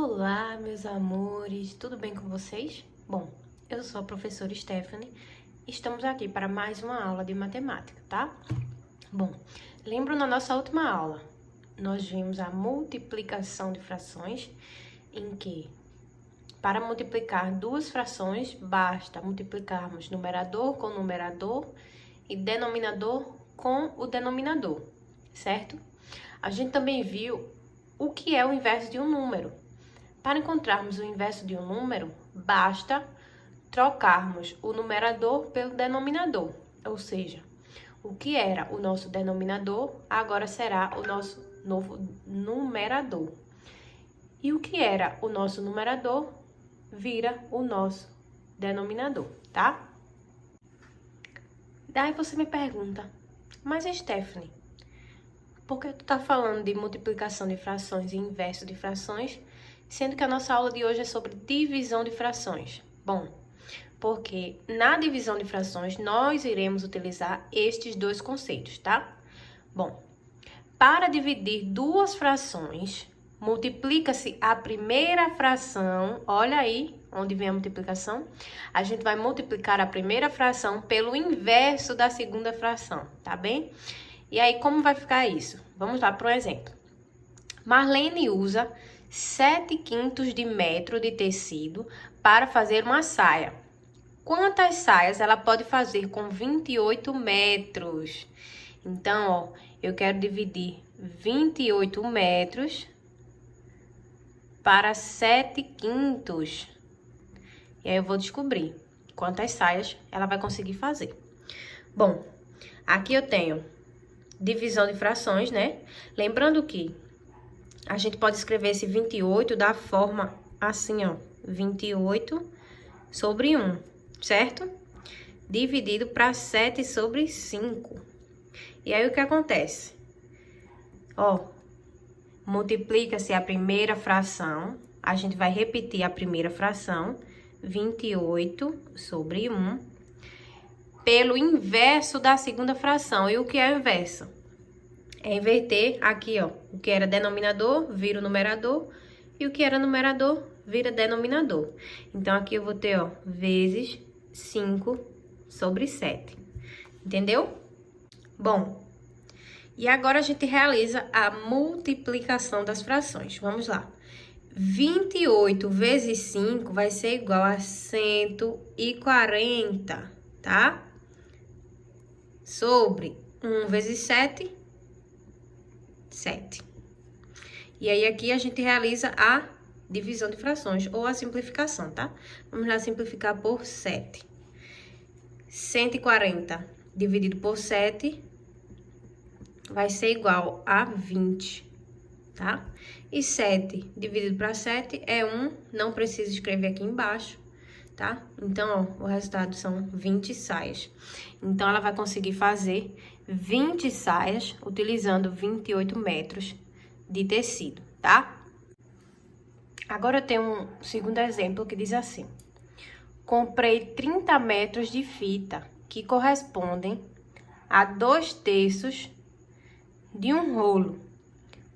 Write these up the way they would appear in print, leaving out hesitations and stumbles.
Olá, meus amores, tudo bem com vocês? Bom, eu sou a professora Stephanie e estamos aqui para mais uma aula de matemática, tá? Bom, lembro na nossa última aula, nós vimos a multiplicação de frações, em que para multiplicar duas frações, basta multiplicarmos numerador com numerador e denominador com o denominador, certo? A gente também viu o que é o inverso de um número. Para encontrarmos o inverso de um número, basta trocarmos o numerador pelo denominador, ou seja, o que era o nosso denominador, agora será o nosso novo numerador. E o que era o nosso numerador, vira o nosso denominador, tá? Daí você me pergunta, mas Stephanie, por que tu tá falando de multiplicação de frações e inverso de frações, sendo que a nossa aula de hoje é sobre divisão de frações? Bom, porque na divisão de frações nós iremos utilizar estes dois conceitos, tá? Bom, para dividir duas frações, multiplica-se a primeira fração, olha aí onde vem a multiplicação, a gente vai multiplicar a primeira fração pelo inverso da segunda fração, tá bem? E aí, como vai ficar isso? Vamos lá para um exemplo. Marlene usa 7/5 de metro de tecido para fazer uma saia. Quantas saias ela pode fazer com 28 metros? Então, ó, eu quero dividir 28 metros para 7/5. E aí, eu vou descobrir quantas saias ela vai conseguir fazer. Bom, aqui eu tenho divisão de frações, né? Lembrando que a gente pode escrever esse 28 da forma assim, ó. 28 sobre 1, certo? Dividido para 7 sobre 5. E aí, o que acontece? Ó, multiplica-se a primeira fração. A gente vai repetir a primeira fração. 28 sobre 1. Pelo inverso da segunda fração. E o que é o inverso? É inverter aqui, ó. O que era denominador vira o numerador. E o que era numerador vira denominador. Então, aqui eu vou ter, ó, vezes 5 sobre 7. Entendeu? Bom, e agora a gente realiza a multiplicação das frações. Vamos lá. 28 vezes 5 vai ser igual a 140, tá? Sobre 1 vezes 7, 7. E aí, aqui a gente realiza a divisão de frações, ou a simplificação, tá? Vamos lá simplificar por 7. 140 dividido por 7 vai ser igual a 20, tá? E 7 dividido para 7 é 1, não preciso escrever aqui embaixo, tá? Então, ó, o resultado são 20 saias. Então, ela vai conseguir fazer 20 saias utilizando 28 metros de tecido, tá? Agora, eu tenho um segundo exemplo que diz assim. Comprei 30 metros de fita, que correspondem a 2/3 de um rolo.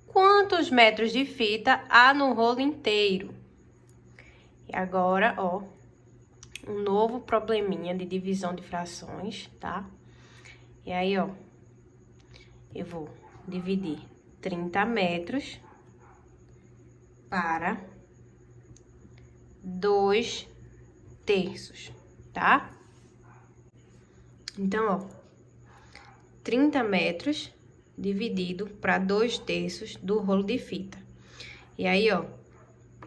Quantos metros de fita há no rolo inteiro? E agora, ó, um novo probleminha de divisão de frações, tá? E aí, ó, eu vou dividir 30 metros para 2/3, tá? Então, ó, 30 metros dividido para 2/3 do rolo de fita. E aí, ó,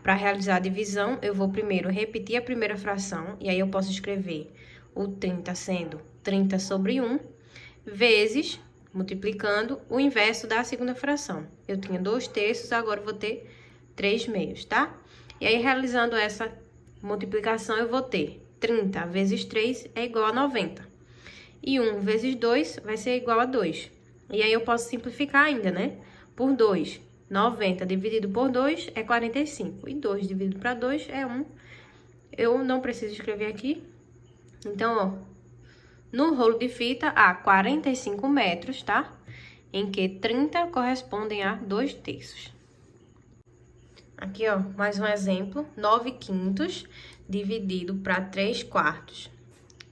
para realizar a divisão, eu vou primeiro repetir a primeira fração, e aí eu posso escrever o 30 sendo 30 sobre 1, vezes, multiplicando, o inverso da segunda fração. Eu tinha 2/3, agora eu vou ter 3/2, tá? E aí, realizando essa multiplicação, eu vou ter 30 vezes 3 é igual a 90. E 1 vezes 2 vai ser igual a 2. E aí, eu posso simplificar ainda, né? Por 2. 90 dividido por 2 é 45. E 2 dividido para 2 é 1. Eu não preciso escrever aqui. Então, ó, no rolo de fita há 45 metros, tá? Em que 30 correspondem a 2/3. Aqui, ó, mais um exemplo, 9/5 dividido para 3/4.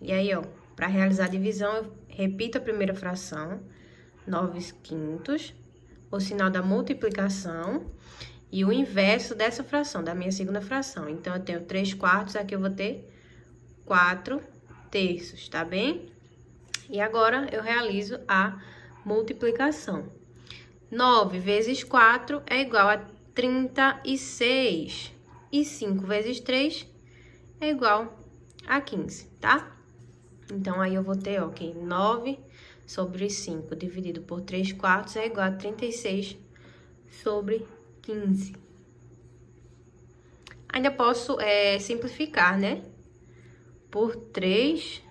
E aí, ó, para realizar a divisão, eu repito a primeira fração, 9/5, o sinal da multiplicação e o inverso dessa fração, da minha segunda fração. Então, eu tenho 3/4, aqui eu vou ter 4/3, tá bem? E agora, eu realizo a multiplicação. 9 vezes 4 é igual a 36. E 5 vezes 3 é igual a 15, tá? Então, aí eu vou ter, ó, que 9 sobre 5 dividido por 3/4 é igual a 36 sobre 15. Ainda posso simplificar, né? Por 3,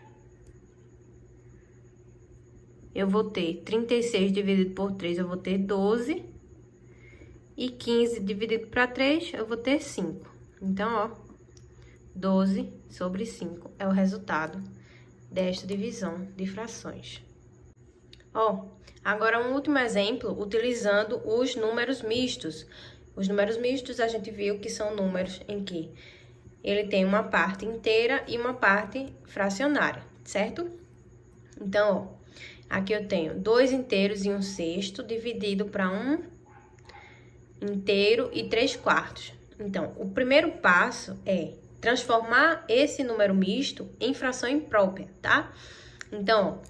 eu vou ter 36 dividido por 3, eu vou ter 12. E 15 dividido para 3, eu vou ter 5. Então, ó, 12 sobre 5 é o resultado desta divisão de frações. Ó, agora um último exemplo utilizando os números mistos. Os números mistos a gente viu que são números em que ele tem uma parte inteira e uma parte fracionária, certo? Então, ó, aqui eu tenho 2 inteiros e 1/6 dividido para 1 inteiro e 3/4. Então, o primeiro passo é transformar esse número misto em fração imprópria, tá? Então, ó,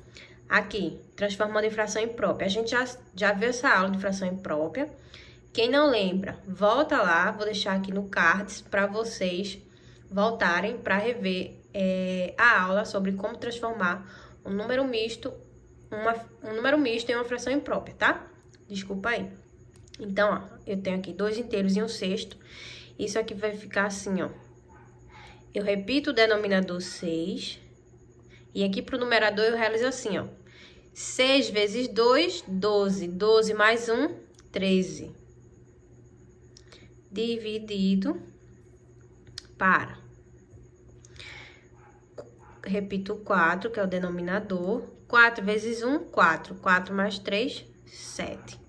aqui, transformando em fração imprópria. A gente já viu essa aula de fração imprópria. Quem não lembra, volta lá, vou deixar aqui no cards para vocês voltarem para rever a aula sobre como transformar um número misto em uma fração imprópria, tá? Desculpa aí. Então, ó, eu tenho aqui 2 inteiros e 1/6. Isso aqui vai ficar assim, ó. Eu repito o denominador 6. E aqui pro numerador eu realizo assim, ó. 6 vezes 2, 12. 12 mais 1, 13. Dividido para. Repito o 4, que é o denominador. 4 vezes 1, 4. 4 mais 3, 7.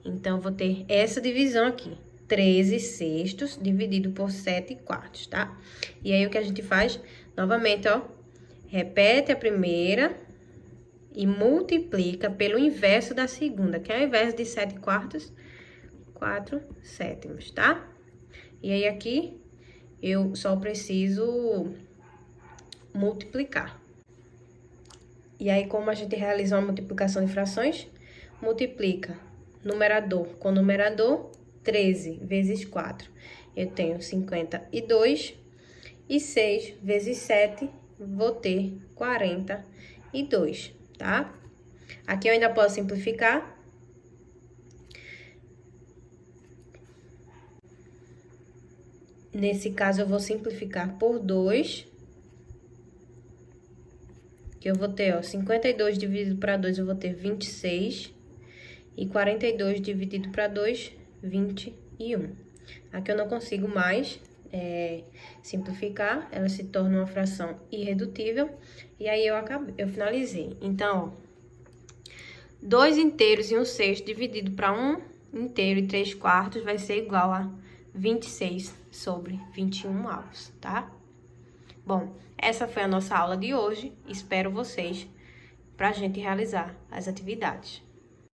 Então, eu vou ter essa divisão aqui, 13/6 dividido por 7/4, tá? E aí, o que a gente faz? Novamente, ó, repete a primeira e multiplica pelo inverso da segunda, que é ao invés de 7/4, 4/7, tá? E aí, aqui, eu só preciso multiplicar. E aí, como a gente realiza uma multiplicação de frações, multiplica numerador com numerador, 13 vezes 4, eu tenho 52, e 6 vezes 7, vou ter 42, tá? Aqui eu ainda posso simplificar. Nesse caso, eu vou simplificar por 2, que eu vou ter, ó, 52 dividido para 2, eu vou ter 26. E 42 dividido para 2, 21. Aqui eu não consigo mais simplificar, ela se torna uma fração irredutível. E aí, eu finalizei. Então, ó, 2 inteiros e 1/6 dividido para 1 inteiro e 3/4 vai ser igual a 26 sobre 21 avos, tá? Bom, essa foi a nossa aula de hoje. Espero vocês pra gente realizar as atividades.